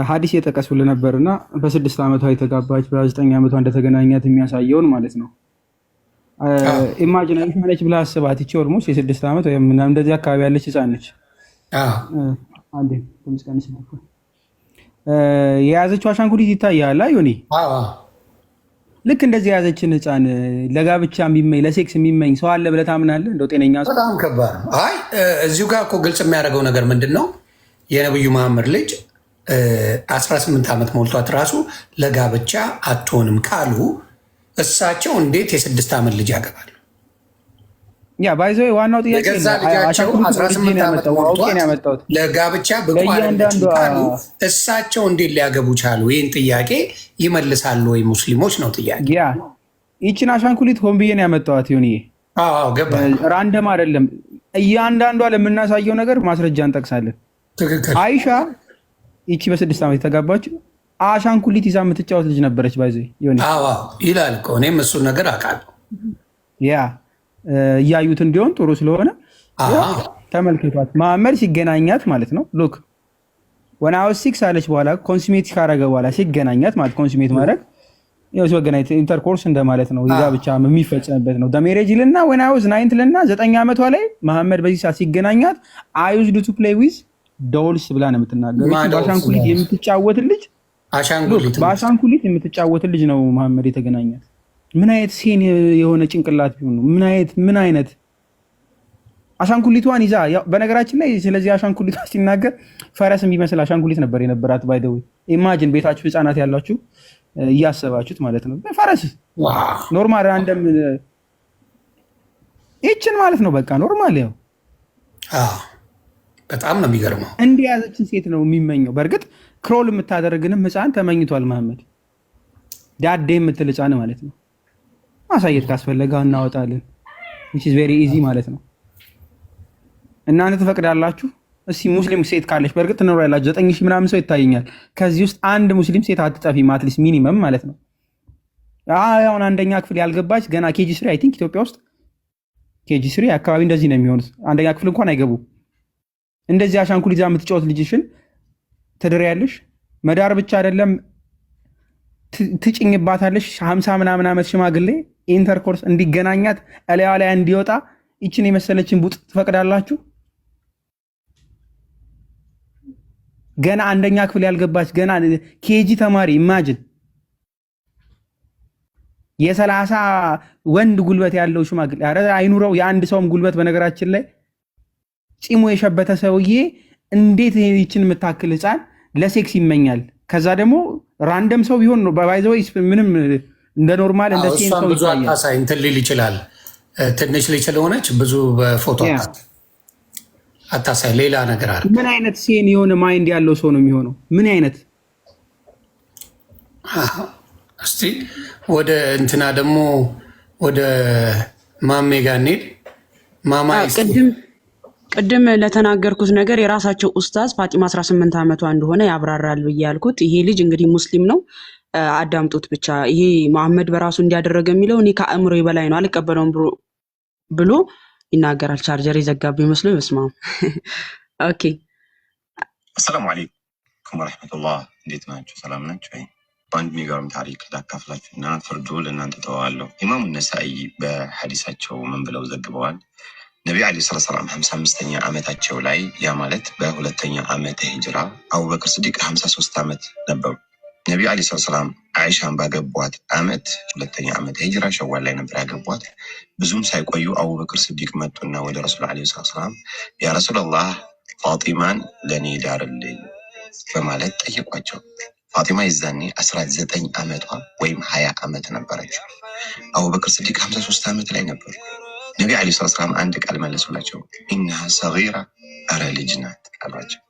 ሐዲስ የጠቀሱልህ ነበርና በ6 ዓመቷ የተጋባች በ9 ዓመቷ እንደተገናኛት የሚያሳየውን ማለት ነው። ኢማጂን አይሻለች ብላ አስባት። እቺ ኦልሞስት የ6 ዓመት ወይ ምናምን እንደዚህ አካባቢ ያለች ህፃን ነች። አንዴ ተመስቀንስ ነው የያዘችው አሻንጉሊት ይታያል አይዮኒ። ልክ እንደዚህ የያዘችን ህፃን ለጋብቻ የሚመኝ ለሴክስ የሚመኝ ሰው አለ ብለህ ታምናለህ? እንደው ጤነኛ ሰው? በጣም ከባድ ነው። አይ እዚሁ ጋር እኮ ግልጽ የሚያደርገው ነገር ምንድን ነው? የነብዩ መሐመድ ልጅ 18 ዓመት ሞልቷት ራሱ ለጋብቻ አትሆንም ካሉ እሳቸው እንዴት የ6 ዓመት ልጅ ያገባሉ? ያ ባይዘው ዋናው ጥያቄ የገዛ ልጃቸው 18 ዓመት ሞልቷት ለጋብቻ ብቁ አይደለችም ካሉ እሳቸው እንዴት ሊያገቡ ቻሉ? ይህን ጥያቄ ይመልሳሉ ወይ ሙስሊሞች ነው ጥያቄ። ያ ይችን አሻንጉሊት ሆን ብዬ ነው ያመጣኋት። ይሁንዬ ገባ። ራንደም አይደለም። እያንዳንዷ ለምናሳየው ነገር ማስረጃ እንጠቅሳለን። ትክክል። አይሻ ይቺ በ6 ዓመት የተጋባችው አሻንጉሊት ይዛ የምትጫወት ልጅ ነበረች። ባይዘው ይላል እኮ እኔም እሱን ነገር አውቃለሁ። ያ እያዩት እንዲሆን ጥሩ ስለሆነ ተመልክቷት መሐመድ ሲገናኛት ማለት ነው። ሉክ ወን አይ ዋዝ 6 አለች። በኋላ ኮንሱሜት ካረገ በኋላ ሲገናኛት ማለት ኮንሱሜት ማድረግ ያው ሲገናኛት ኢንተርኮርስ እንደማለት ነው። ይዛ ብቻ የሚፈጸምበት ነው። ዳሜሬጅ ልና ወን አይ ዋዝ 9 ልና 9 ዓመቷ ላይ መሐመድ በዚህ ሰዓት ሲገናኛት አይ ዩዝድ ቱ ፕሌይ ዊዝ ዶልስ ብላ ነው የምትናገረው። በአሻንጉሊት የምትጫወት ልጅ በአሻንጉሊት የምትጫወት ልጅ ነው መሐመድ የተገናኛት። ምን አይነት ሴን የሆነ ጭንቅላት ቢሆን ነው? ምን አይነት አሻንጉሊቷን ይዛ። በነገራችን ላይ ስለዚህ አሻንጉሊቷ ሲናገር ፈረስ የሚመስል አሻንጉሊት ነበር የነበራት። ባይ ዘ ዌይ ኢማጂን ቤታችሁ ህፃናት ያላችሁ እያሰባችሁት ማለት ነው። ፈረስ ኖርማል አንደም ይችን ማለት ነው። በቃ ኖርማል ያው በጣም ነው የሚገርመው። እንዲህ ያዘችን ሴት ነው የሚመኘው። በእርግጥ ክሮል የምታደርግንም ህፃን ተመኝቷል መሐመድ። ዳዴ የምትል ህፃን ማለት ነው። ማሳየት ካስፈለገ እናወጣለን። which is very easy ማለት ነው። እናንተ ትፈቅዳላችሁ? እስኪ ሙስሊም ሴት ካለች በእርግጥ ትኖራላችሁ 9000 ምናምን ሰው ይታየኛል። ከዚህ ውስጥ አንድ ሙስሊም ሴት አትጠፊም፣ አትሊስት ሚኒመም ማለት ነው። አሁን አንደኛ ክፍል ያልገባች ገና ኬጂ 3 አይ ቲንክ ኢትዮጵያ ውስጥ ኬጂ 3 አካባቢ እንደዚህ ነው የሚሆኑት። አንደኛ ክፍል እንኳን አይገቡ። እንደዚህ አሻንጉሊት ይዛ የምትጫወት ልጅሽን ትድሪያለሽ። መዳር ብቻ አይደለም ትጭኝባታለሽ። 50 ምናምን ዓመት ሽማግሌ ኢንተርኮርስ እንዲገናኛት እላያ ላይ እንዲወጣ ይችን የመሰለችን ቡጥ ትፈቅዳላችሁ? ገና አንደኛ ክፍል ያልገባች ገና ኬጂ ተማሪ ኢማጂን የ30 ወንድ ጉልበት ያለው ሽማግሌ አረ አይኑረው የአንድ ሰውም ጉልበት በነገራችን ላይ ፂሙ የሸበተ ሰውዬ እንዴት ይችን የምታክል ህፃን ለሴክስ ይመኛል? ከዛ ደግሞ ራንደም ሰው ቢሆን ነው ባይዘው ምንም እንደ ኖርማል እንደ ሴን ሰው ይታያል። እንትን ሊል ይችላል። ትንሽ ልጅ ስለሆነች ብዙ በፎቶ አታሳይ፣ ሌላ ነገር አለ። ምን አይነት ሴን የሆነ ማይንድ ያለው ሰው ነው የሚሆነው? ምን አይነት እስቲ ወደ እንትና ደግሞ ወደ ማሜ ጋር እንሂድ። ማማ ቅድም ለተናገርኩት ነገር የራሳቸው ኡስታዝ ፋጢማ 18 ዓመቷ እንደሆነ ያብራራል ብዬ ያልኩት ይሄ ልጅ እንግዲህ ሙስሊም ነው። አዳምጡት ብቻ። ይሄ መሐመድ በራሱ እንዲያደረገ የሚለው እኔ ከአእምሮ በላይ ነው አልቀበለውም ብሎ ይናገራል። ቻርጀር የዘጋብኝ መስሎ ይመስማው። ኦኬ አሰላሙ አለይኩም ወራህመቱላህ። እንዴት ናችሁ? ሰላም ናችሁ? በአንድ የሚገርም ታሪክ ላካፍላችሁ እና ፍርዱ ለእናንተ ተዋለሁ። ኢማሙ ነሳኢ በሐዲሳቸው ምን ብለው ዘግበዋል? ነቢዩ ዓለይሂ ሰላም 55ኛ ዓመታቸው ላይ ያ ማለት በሁለተኛ ዓመተ ሂጅራ አቡበክር ስዲቅ 53 ዓመት ነበሩ። ነቢዩ ዓለይሂ ሰላም አይሻን ባገቧት ዓመት ሁለተኛ ዓመተ ሂጅራ ሸዋል ላይ ነበር ያገቧት። ብዙም ሳይቆዩ አቡበክር ስዲቅ መጡና ወደ ረሱል ዓለይሂ ሰላም ያ ረሱላላህ ፋጢማን ለእኔ ዳርልኝ በማለት ጠየቋቸው። ፋጢማ ይዛኔ 19 ዓመቷ ወይም 20 ዓመት ነበረች። አቡበክር ስዲቅ 53 ዓመት ላይ ነበሩ። ነቢ ዓለይሂ ሰላም አንድ ቃል መለሱላቸው። ኢነሃ ሰጊራ፣ አረ ልጅ ናት አሏቸው።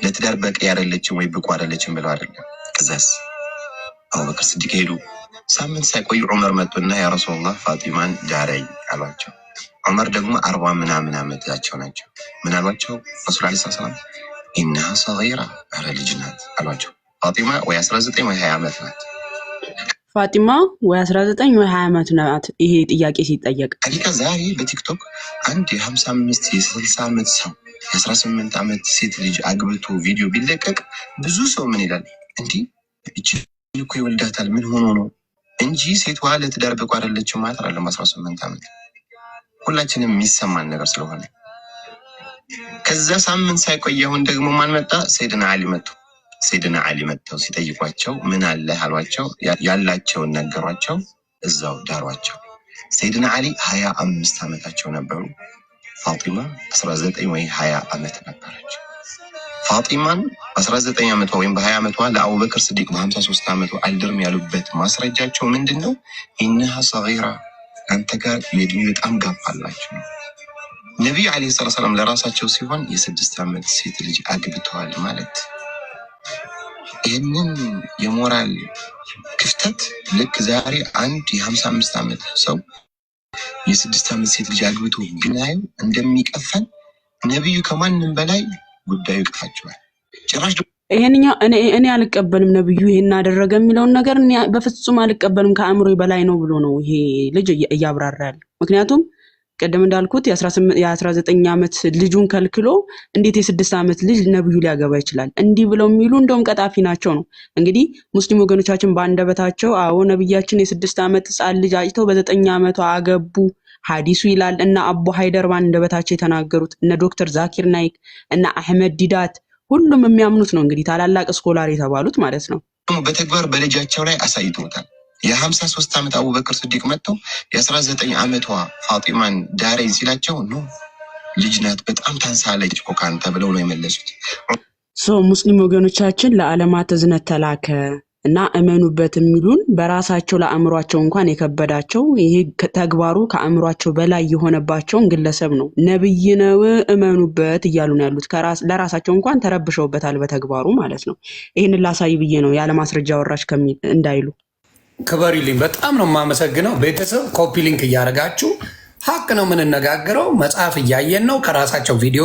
ለትዳር በቂ ያደለችም ወይ ብቁ አይደለችም ብለው አይደለም። ከዛስ አቡበክር ስዲቅ ሄዱ። ሳምንት ሳይቆዩ ዑመር መጡና ያ ረሱላህ ፋጢማን ዳረኝ አሏቸው። ዑመር ደግሞ 40 ምናምን ዓመታቸው ናቸው። ምን አሏቸው? ረሱል ዓለይሂ ሰላም ኢነሃ ሰጊራ፣ አረ ልጅ ናት አሏቸው። ፋጢማ ወይ 19 ወይ 20 ዓመት ናት። ፋጢማ ወይ 19 ወይ 20 ዓመት ናት። ይሄ ጥያቄ ሲጠየቅ አሊካ ዛሬ በቲክቶክ አንድ የ55 የ60 ዓመት ሰው የ18 ዓመት ሴት ልጅ አግብቶ ቪዲዮ ቢለቀቅ ብዙ ሰው ምን ይላል? እንዲህ እቺ እኮ ይወልዳታል ምን ሆኖ ነው እንጂ ሴቷ ለትዳር ብቁ አይደለችም ማለት አይደለም። 18 ዓመት ሁላችንም የሚሰማን ነገር ስለሆነ ከዛ ሳምንት ሳይቆይ አሁን ደግሞ ማን መጣ? ሰይድና አሊ መጡ። ሰይድና አሊ መጥተው ሲጠይቋቸው ምን አለ አሏቸው። ያላቸውን ነገሯቸው። እዛው ዳሯቸው። ሰይድና አሊ 25 ዓመታቸው ነበሩ። ፋጢማ 19 ወይ 20 ዓመት ነበረች። ፋጢማን 19 ዓመቷ ወይም በ20 ዓመቷ ለአቡበክር ስዲቅ በ53 ዓመቷ አልድርም ያሉበት ማስረጃቸው ምንድን ነው? ኢነሃ ሰጊራ፣ አንተ ጋር የእድሜ በጣም ጋፕ አላቸው። ነቢዩ ዓለይሂ ሰላም ለራሳቸው ሲሆን የ6 ዓመት ሴት ልጅ አግብተዋል ማለት ይህንን የሞራል ክፍተት ልክ ዛሬ አንድ የ55 ዓመት ሰው የ6 ዓመት ሴት ልጅ አግብቶ ብናየው እንደሚቀፈን ነቢዩ ከማንም በላይ ጉዳዩ ይቅፋቸዋል። ጭራሽ ይሄንኛ እኔ አልቀበልም። ነብዩ ይሄን አደረገ የሚለውን ነገር በፍጹም አልቀበልም። ከአእምሮ በላይ ነው ብሎ ነው ይሄ ልጅ እያብራራል። ምክንያቱም ቀደም እንዳልኩት የ19 ዓመት ልጁን ከልክሎ እንዴት የ6 ዓመት ልጅ ነብዩ ሊያገባ ይችላል? እንዲህ ብለው የሚሉ እንደውም ቀጣፊ ናቸው ነው። እንግዲህ ሙስሊም ወገኖቻችን በአንደበታቸው አዎ ነብያችን የ6 ዓመት ሕፃን ልጅ አጭተው በ9 ዓመቷ አገቡ ሐዲሱ ይላል። እና አቡ ሃይደር በአንደበታቸው የተናገሩት እነ ዶክተር ዛኪር ናይክ እና አህመድ ዲዳት ሁሉም የሚያምኑት ነው። እንግዲህ ታላላቅ ስኮላር የተባሉት ማለት ነው። በተግባር በልጃቸው ላይ አሳይተውታል። የ53 ዓመት አቡበክር ስዲቅ መጥተው የ19 ዓመቷ ፋጢማን ዳረኝ ሲላቸው ኖ ልጅ ናት በጣም ታንሳለች እኮ ካንተ ብለው ነው የመለሱት። ሙስሊም ወገኖቻችን ለዓለማት እዝነት ተላከ እና እመኑበት የሚሉን በራሳቸው ለአእምሯቸው እንኳን የከበዳቸው ይሄ ተግባሩ ከአእምሯቸው በላይ የሆነባቸውን ግለሰብ ነው ነብይ ነው እመኑበት እያሉ ነው ያሉት። ለራሳቸው እንኳን ተረብሸውበታል በተግባሩ ማለት ነው። ይሄንን ላሳይ ብዬ ነው ያለ ማስረጃ ወራሽ ከሚል እንዳይሉ። ክበሪልኝ። በጣም ነው የማመሰግነው። ቤተሰብ ኮፒ ሊንክ እያደረጋችሁ ሀቅ ነው የምንነጋገረው። መጽሐፍ እያየን ነው ከራሳቸው ቪዲዮ